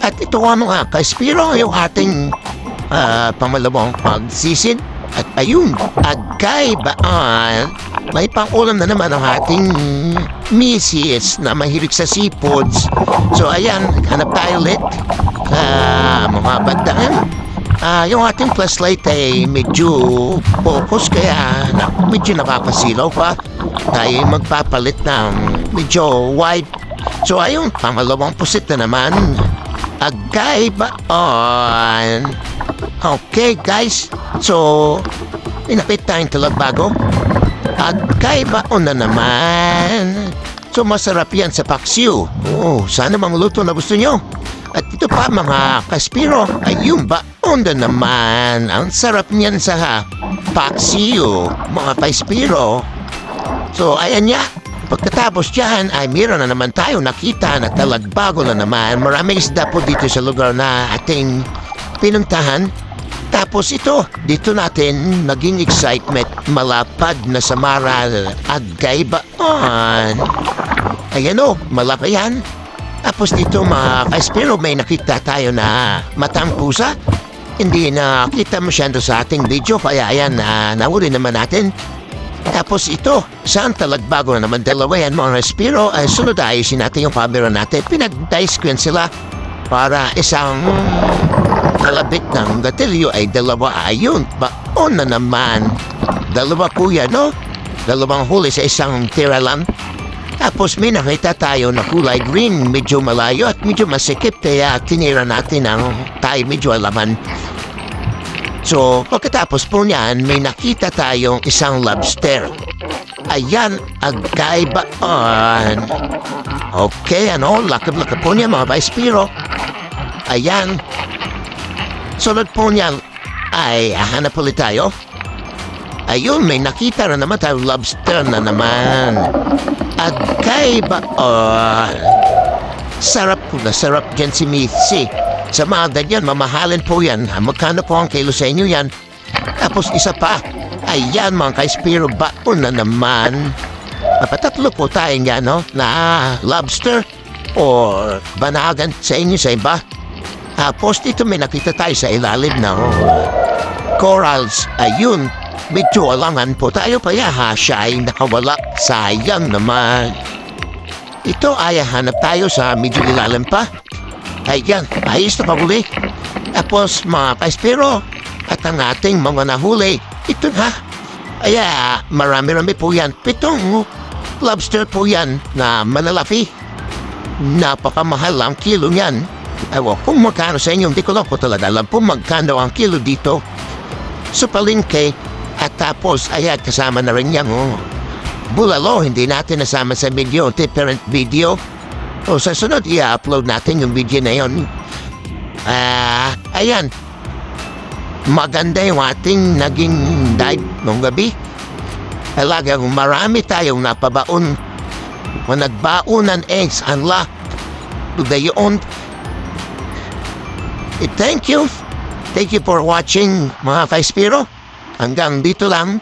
At ito mga ka-Spiro, yung ating pamalawang pagsisid. At ayun, agay baan, may pangulam na naman ang ating misis na mahilig sa seafoods. So ayan, hanap tayo ulit sa mga bandaan. Yung ating flashlight ay medyo focus kaya medyo nakakasilaw pa. Tayo magpapalit ng medyo wide. So ayun, pangalawang pusit na naman. Agay baan. Okay guys, so inapit tayong talagbago. Agay baon na naman. So masarap yan sa paksiw. Sana mga luto na gusto nyo. At ito pa mga ka-Spiro, ayun baon na naman. Ang sarap niyan sa paksiw, mga ka-Spiro. So ayan niya. Pagkatapos dyan ay meron na naman tayo nakita na talagbago na naman. Maraming isda po dito sa lugar na ating pinuntahan. Tapos ito, dito natin naging excitement, malapad na samaral, agay baan. Ayan o, malaki yan. Tapos dito mga ka-Spiro, may nakita tayo na matang pusa. Hindi nakita masyado sa ating video, kaya ayan, nahuli naman natin. Tapos ito, saan talagbago na naman dalawa yan mga ka-Spiro, ay sunod ayusin natin yung camera natin. Pinag-dice ko yan sila para isang kalabit ng gatilyo ay dalawa. Ayun, baon na naman. Dalawa kuya, no? Dalawang huli sa isang tiralan. Tapos may nakita tayo na kulay green, medyo malayo at medyo masikip, kaya tinira natin ang tayo medyo alaman. So, pagkatapos po niyan, may nakita tayong isang lobster. Ayan, agay baan. Okay, lakab-lakab po niya mga ka-Spiro. Ayan. Sunod po niyan ay hanap ulit tayo. Ayun, may nakita na naman tayo lobster na naman. Agay baan. Sarap po na sarap dyan si Missy. Sa mga ganyan, mamahalin po yan. Magkano po ang kilo sa inyo yan? Tapos isa pa. Ayan mga ka-Spiro, baon na naman. Patatlo po tayo yan, no? Na lobster or banagan sa inyo sa iba. Tapos dito may nakita tayo sa ilalim ng corals. Ayun, medyo alangan po tayo pa siya ay nakawala. Sayang naman. Ito ay hanap tayo sa medyo ilalim pa. Ayan, ayos na pahuli. Tapos mga ka-Spiro, at ang ating mga nahuli, ito na. Marami-rami po yan. 7 lobster po yan na malalaki. Napakamahal ang kilo niyan. Ewan kung magkano sa inyo, hindi ko lang po talaga alam kung magkano ang kilo dito sa palengke. At tapos, kasama na rin yan. Bulalo, hindi natin nasama sa video, different video. Sa sunod, i-upload natin yung video na yun. Ayan. Maganda yung ating naging dive nung gabi. Talagang marami tayong napabaon. Kung nagbaonan eggs, unlock. Dayon. Thank you. Thank you for watching mga ka-Spiro. Hanggang dito lang.